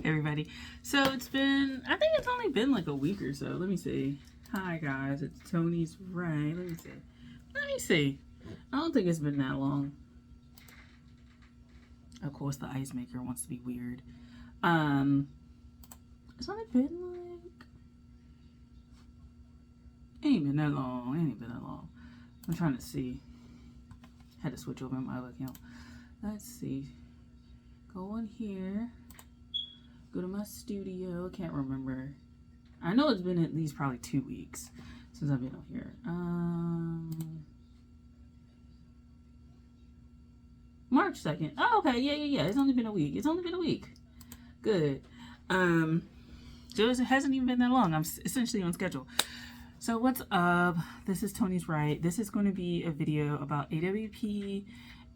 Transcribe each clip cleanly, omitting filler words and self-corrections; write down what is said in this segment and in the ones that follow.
everybody. So I think it's only been like a week or so. Let me see. Hi guys, it's Tony's Right. Let me see. I don't think it's been that long. Of course, the ice maker wants to be weird. It's only been like, ain't been that long. I'm trying to see. Had to switch over my other account. Let's see. Go in here. Go to my studio. Can't remember. I know it's been at least probably 2 weeks since I've been on here. March 2nd. Oh, okay. Yeah. It's only been a week. Good. So it hasn't even been that long. I'm essentially on schedule. So what's up? This is Tony's Right. This is going to be a video about AWP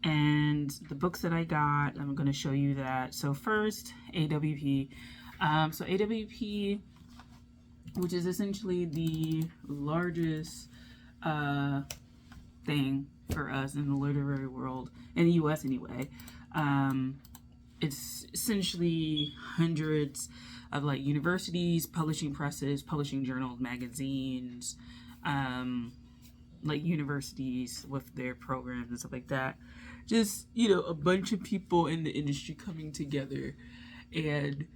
and the books that I got. I'm going to show you that. So first, AWP. So AWP, which is essentially the largest thing for us in the literary world, in the US anyway. It's essentially hundreds of like universities, publishing presses, publishing journals, magazines, like universities with their programs and stuff like that. Just, a bunch of people in the industry coming together and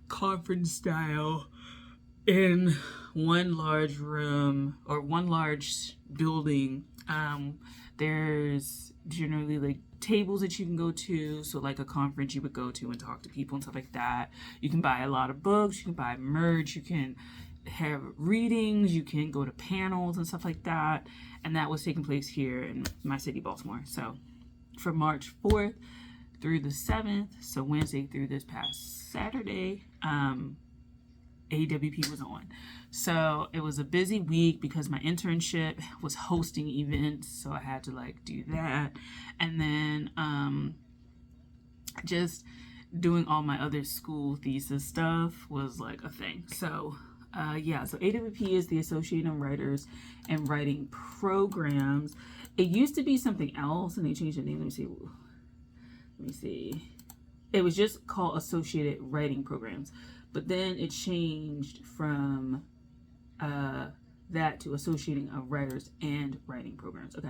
conference style in one large room or one large building. There's generally like tables that you can go to. So like a conference you would go to and talk to people and stuff like that. You can buy a lot of books, you can buy merch, you can have readings, you can go to panels and stuff like that. And that was taking place here in my city, Baltimore. So from March 4th through the 7th, so Wednesday through this past Saturday, AWP was on. So it was a busy week because my internship was hosting events, so I had to like do that. And then just doing all my other school thesis stuff was like a thing. So so AWP is the Association of Writers and Writing Programs. It used to be something else and they changed the name. Let me see. It was just called Associated Writing Programs. But then it changed from that to Associating of Writers and Writing Programs. Okay.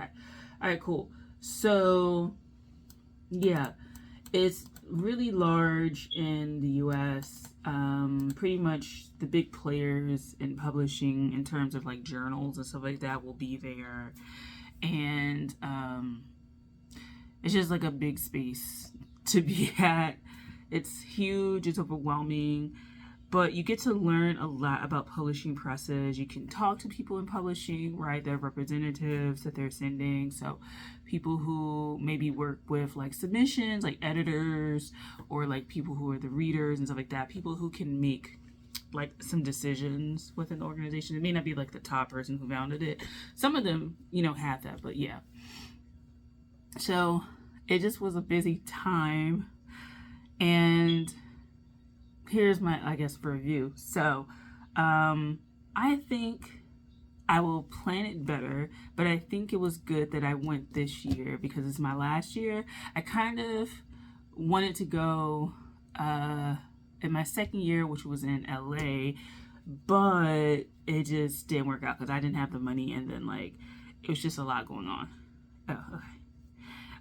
All right, cool. So, yeah, it's really large in the U.S. Pretty much the big players in publishing in terms of like journals and stuff like that will be there. And it's just like a big space to be at. It's huge. It's overwhelming. But you get to learn a lot about publishing presses. You can talk to people in publishing, right? Their representatives that they're sending. So people who maybe work with like submissions, like editors, or like people who are the readers and stuff like that. People who can make like some decisions within the organization. It may not be like the top person who founded it. Some of them, have that, but yeah. So it just was a busy time. And here's my, review. So, I think I will plan it better, but I think it was good that I went this year because it's my last year. I kind of wanted to go in my second year, which was in LA, but it just didn't work out because I didn't have the money, and then like it was just a lot going on.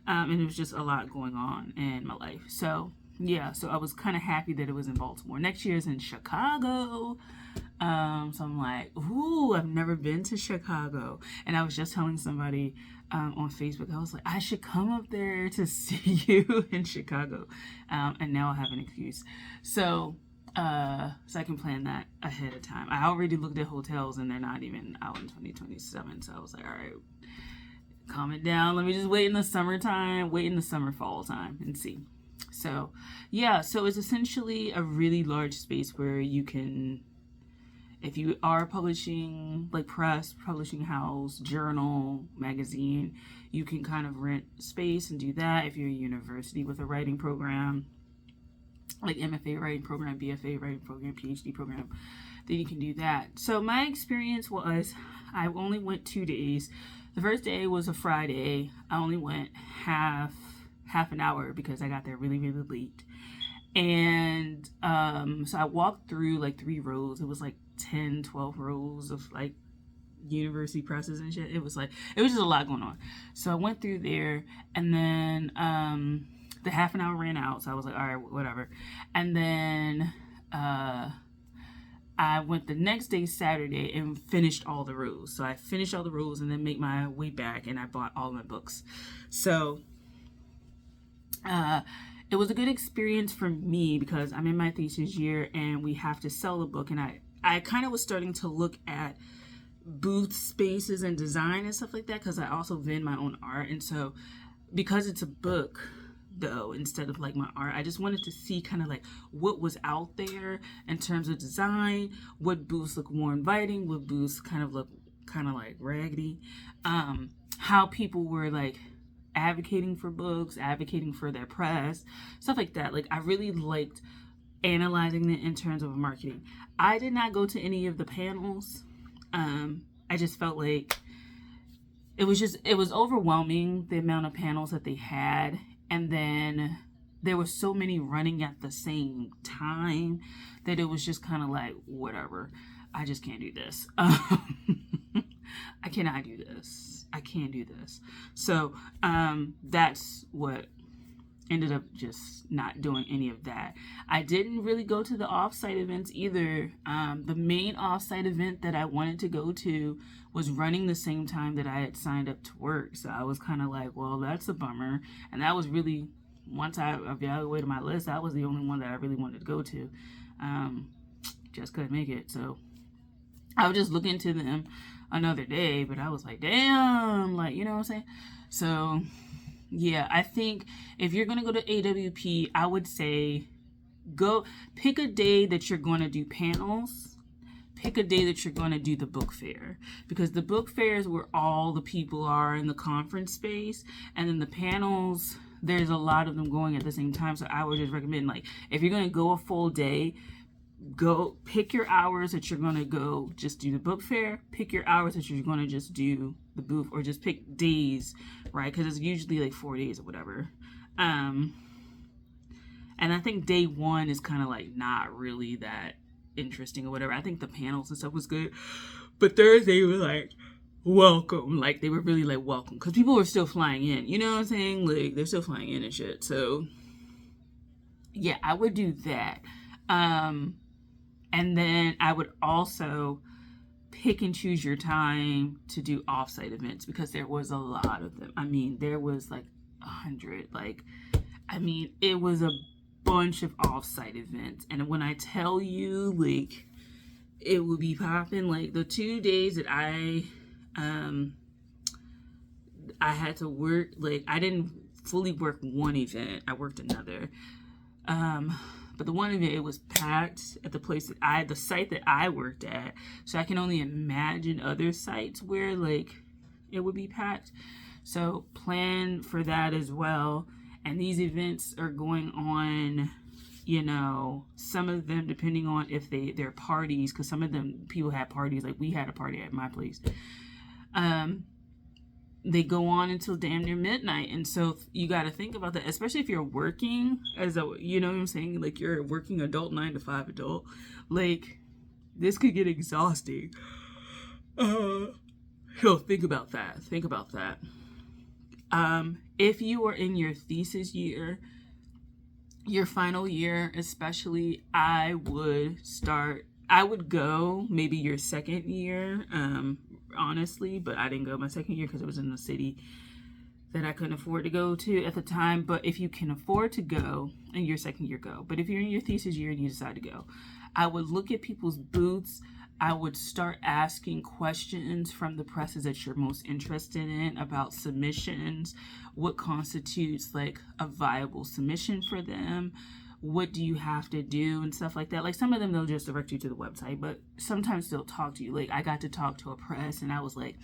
And it was just a lot going on in my life. So yeah, so I was kind of happy that it was in Baltimore. Next year is in Chicago. So I'm like, ooh, I've never been to Chicago. And I was just telling somebody on Facebook, I was like, I should come up there to see you in Chicago. And now I have an excuse. So I can plan that ahead of time. I already looked at hotels and they're not even out in 2027. So I was like, all right, calm it down. Let me just wait in the summer fall time and see. So, yeah, so it's essentially a really large space where you can, if you are publishing, like press, publishing house, journal, magazine, you can kind of rent space and do that. If you're a university with a writing program, like MFA writing program, BFA writing program, PhD program, then you can do that. So my experience was, I only went 2 days. The first day was a Friday. I only went half an hour because I got there really, really late. And so I walked through like 3 rows. It was like 10, 12 rows of like university presses and shit. It was just a lot going on. So I went through there, and then the half an hour ran out, so I was like, all right, whatever. And then I went the next day, Saturday, and finished all the rows. So I finished all the rows and then made my way back, and I bought all my books. So it was a good experience for me because I'm in my thesis year and we have to sell a book. And I kind of was starting to look at booth spaces and design and stuff like that because I also vend my own art. And so because it's a book, though, instead of like my art, I just wanted to see kind of like what was out there in terms of design, what booths look more inviting, what booths kind of look kind of like raggedy, how people were like advocating for books, advocating for their press, stuff like that. Like I really liked analyzing it in terms of marketing. I did not go to any of the panels. I just felt like it was overwhelming, the amount of panels that they had. And then there were so many running at the same time that it was just kind of like, whatever, I just can't do this. I cannot do this. I can't do this. So that's what ended up just not doing any of that. I didn't really go to the offsite events either. The main offsite event that I wanted to go to was running the same time that I had signed up to work. So I was kind of like, well, that's a bummer. And that was really, once I evaluated my list, that was the only one that I really wanted to go to. Just couldn't make it. So I would just look into them another day, but I was like, damn, like, you know what I'm saying? So yeah, I think if you're going to go to AWP, I would say go pick a day that you're going to do panels. Pick a day that you're going to do the book fair, because the book fair is where all the people are in the conference space, and then the panels, there's a lot of them going at the same time. So I would just recommend, like, if you're going to go a full day, go pick your hours that you're going to go just do the book fair, pick your hours that you're going to just do the booth, or just pick days, right? Because it's usually like 4 days or whatever. And I think day one is kind of like not really that interesting or whatever. I think the panels and stuff was good, but Thursday was like welcome, like they were really like welcome, because people were still flying in, you know what I'm saying? Like they're still flying in and shit. So yeah, I would do that. And then I would also pick and choose your time to do offsite events, because there was a lot of them. I mean, there was like 100. Like, I mean, it was a bunch of offsite events. And when I tell you, like, it would be popping. Like the 2 days that I had to work, like I didn't fully work one event. I worked another. But the one event, it was packed at the place that the site that I worked at. So I can only imagine other sites where like it would be packed. So plan for that as well. And these events are going on, you know, some of them depending on if they're parties, because some of them people had parties, like we had a party at my place. They go on until damn near midnight. And so you got to think about that, especially if you're working as a, you know what I'm saying? Like you're a working adult, 9 to 5 adult. Like this could get exhausting. So think about that. Think about that. If you are in your thesis year, your final year, especially, I would go maybe your second year, honestly, but I didn't go my second year because it was in the city that I couldn't afford to go to at the time. But if you can afford to go in your second year, go. But if you're in your thesis year and you decide to go, I would look at people's booths. I would start asking questions from the presses that you're most interested in about submissions. What constitutes like a viable submission for them? What do you have to do and stuff like that? Like some of them, they'll just direct you to the website, but sometimes they'll talk to you. Like I got to talk to a press and I was like,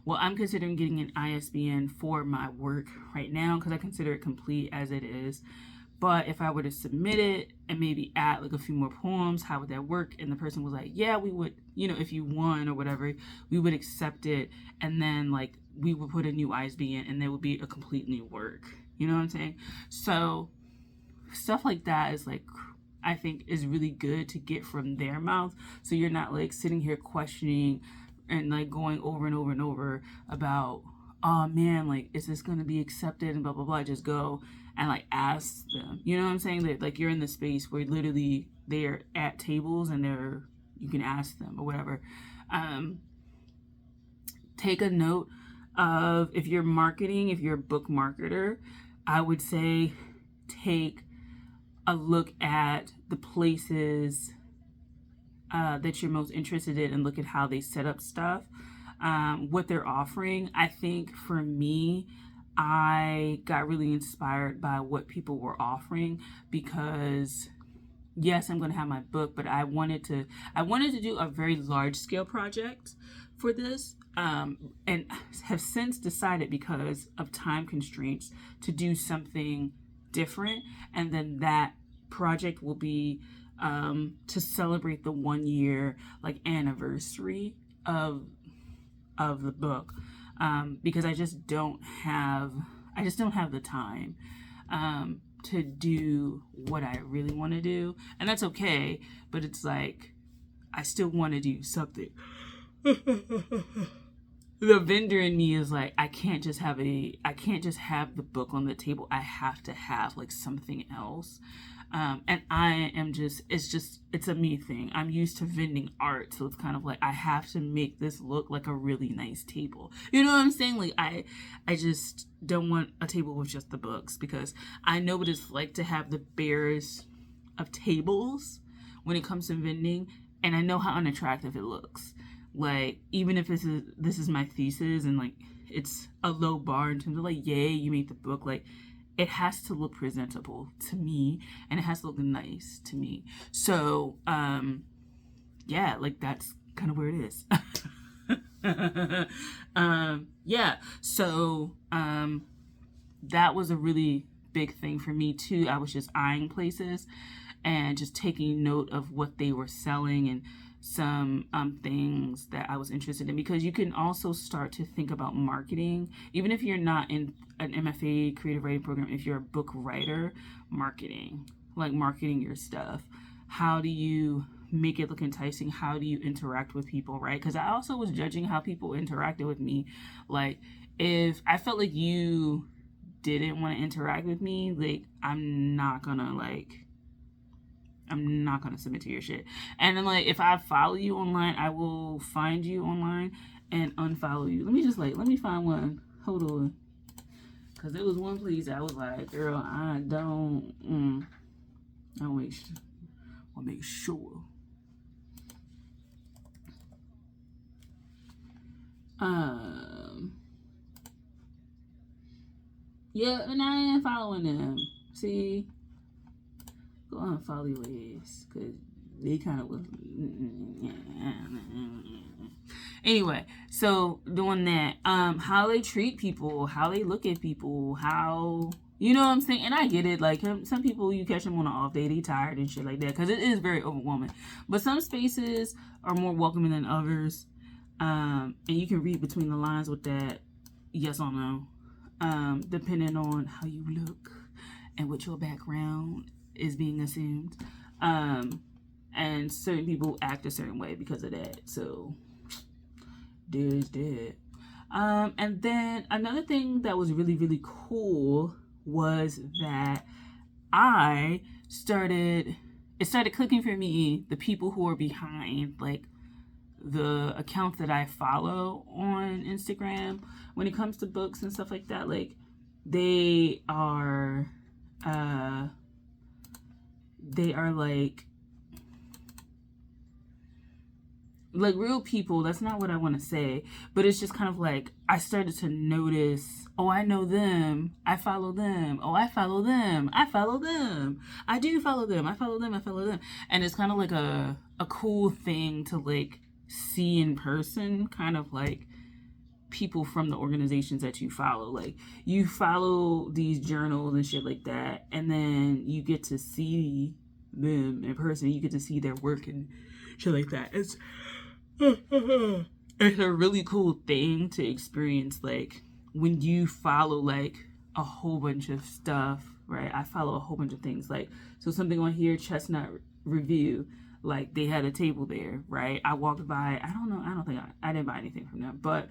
well, I'm considering getting an ISBN for my work right now because I consider it complete as it is. But if I were to submit it and maybe add like a few more poems, how would that work? And the person was like, yeah, we would, you know, if you won or whatever, we would accept it. And then like we would put a new ISBN and there would be a complete new work. You know what I'm saying? So stuff like that is like, I think is really good to get from their mouth, so you're not like sitting here questioning and like going over and over and over about, oh man, like is this going to be accepted and blah blah blah. Just go and like ask them, you know what I'm saying, that like you're in the space where literally they're at tables and you can ask them or whatever. Take a note of, if you're marketing, if you're a book marketer, I would say take a look at the places that you're most interested in and look at how they set up stuff, what they're offering. I think for me, I got really inspired by what people were offering, because yes, I'm going to have my book, but I wanted to do a very large scale project for this, and have since decided, because of time constraints, to do something different. And then that project will be to celebrate the 1 year like anniversary of the book, because I just don't have the time to do what I really want to do, and that's okay. But it's like I still want to do something. The vendor in me is like, I can't just have the book on the table. I have to have like something else. And I am just, it's a me thing. I'm used to vending art. So it's kind of like, I have to make this look like a really nice table. You know what I'm saying? Like I just don't want a table with just the books, because I know what it's like to have the barest of tables when it comes to vending. And I know how unattractive it looks. Like, even if this is my thesis and like it's a low bar in terms of like, yay, you made the book, like it has to look presentable to me and it has to look nice to me. So yeah, like that's kind of where it is. Yeah, so that was a really big thing for me too. I was just eyeing places and just taking note of what they were selling and some things that I was interested in, because you can also start to think about marketing, even if you're not in an MFA creative writing program. If you're a book writer, marketing your stuff. How do you make it look enticing? How do you interact with people, right? Because I also was judging how people interacted with me. Like, if I felt like you didn't want to interact with me, like I'm not gonna submit to your shit. And then like, if I follow you online, I will find you online and unfollow you. Let me find one. Hold on. Cause there was one place I was like, girl, I don't make sure. Yeah, and I ain't following them. See? Go unfollow your ass, because they kind of was. Anyway, so doing that, how they treat people, how they look at people, how, you know what I'm saying? And I get it, like some people, you catch them on an off day, they tired and shit like that, because it is very overwhelming. But some spaces are more welcoming than others, and you can read between the lines with that, yes or no, depending on how you look and what your background is being assumed, and certain people act a certain way because of that. So there's that. And then another thing that was really, really cool was that it started clicking for me, the people who are behind like the accounts that I follow on Instagram when it comes to books and stuff like that. Like they are like real people. That's not what I want to say, but it's just kind of like I started to notice, oh, I know them, I follow them, oh, I follow them, I follow them, I do follow them, I follow them, I follow them. And it's kind of like a cool thing to like see in person, kind of like people from the organizations that you follow. Like you follow these journals and shit like that, and then you get to see them in person, you get to see their work and shit like that. It's a really cool thing to experience, like when you follow like a whole bunch of stuff right? I follow a whole bunch of things. Like, so something on here, Chestnut Review, like they had a table there, right? I walked by, I don't think I didn't buy anything from them, but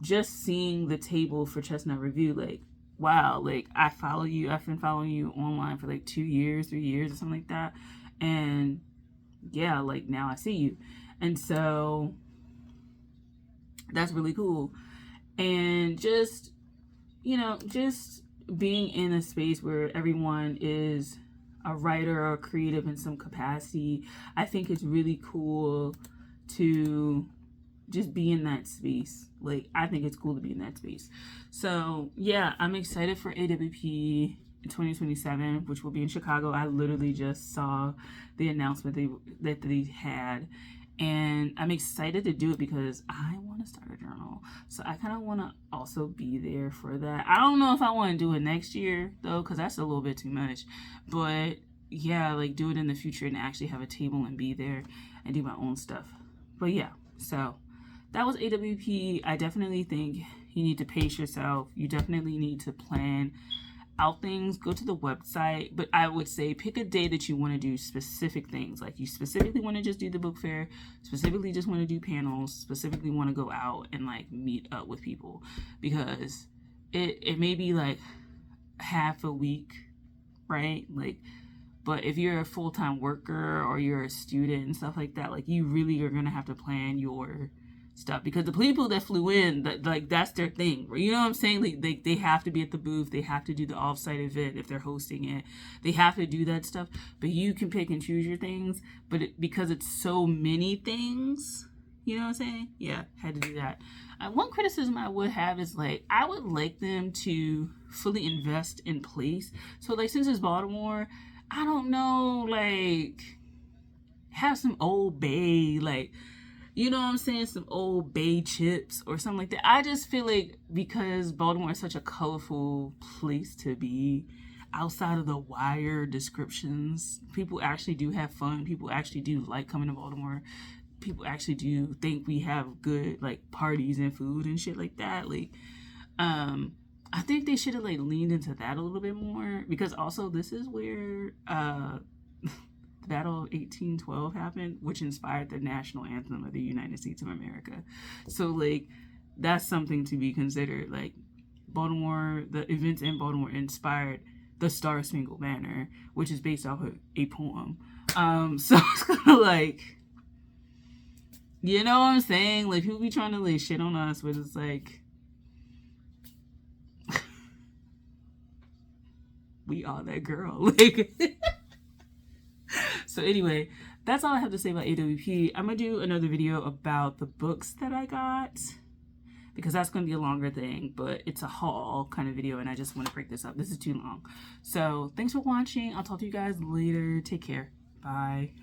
just seeing the table for Chestnut Review, like, wow, like I follow you, I've been following you online for like 2 years, 3 years or something like that. And yeah, like now I see you. And so that's really cool. And just, just being in a space where everyone is a writer or creative in some capacity, I think it's really cool to just be in that space. Like, I think it's cool to be in that space. So yeah, I'm excited for AWP in 2027, which will be in Chicago. I literally just saw the announcement that they had, and I'm excited to do it because I want to start a journal. So I kind of want to also be there for that. I don't know if I want to do it next year though, because that's a little bit too much. But yeah, like do it in the future and actually have a table and be there and do my own stuff. But yeah, so that was AWP. I definitely think you need to pace yourself. You definitely need to plan out things. Go to the website, but I would say pick a day that you want to do specific things. Like you specifically want to just do the book fair, specifically just want to do panels, specifically want to go out and like meet up with people, because it may be like half a week, right? Like, but if you're a full-time worker or you're a student and stuff like that, like you really are gonna have to plan your stuff, because the people that flew in, that like that's their thing, you know what I'm saying? Like they have to be at the booth, they have to do the off-site event if they're hosting it, they have to do that stuff. But you can pick and choose your things, but because it's so many things, you know what I'm saying? Yeah, had to do that. One criticism I would have is like I would like them to fully invest in place. So like since it's Baltimore, I don't know, like have some Old Bay, like, you know what I'm saying, some Old Bay chips or something like that. I just feel like because Baltimore is such a colorful place to be, outside of the wire descriptions, people actually do have fun. People actually do like coming to Baltimore. People actually do think we have good like parties and food and shit like that. Like, I think they should have like leaned into that a little bit more, because also this is where the Battle of 1812 happened, which inspired the national anthem of the United States of America. So like that's something to be considered. Like Baltimore, the events in Baltimore inspired the Star Spangled Banner, which is based off of a poem. So it's kind of like, you know what I'm saying? Like people be trying to like shit on us, but it's like we are that girl. Like so anyway, that's all I have to say about AWP. I'm gonna do another video about the books that I got, because that's gonna be a longer thing, but it's a haul kind of video and I just want to break this up. This is too long. So thanks for watching. I'll talk to you guys later. Take care. Bye.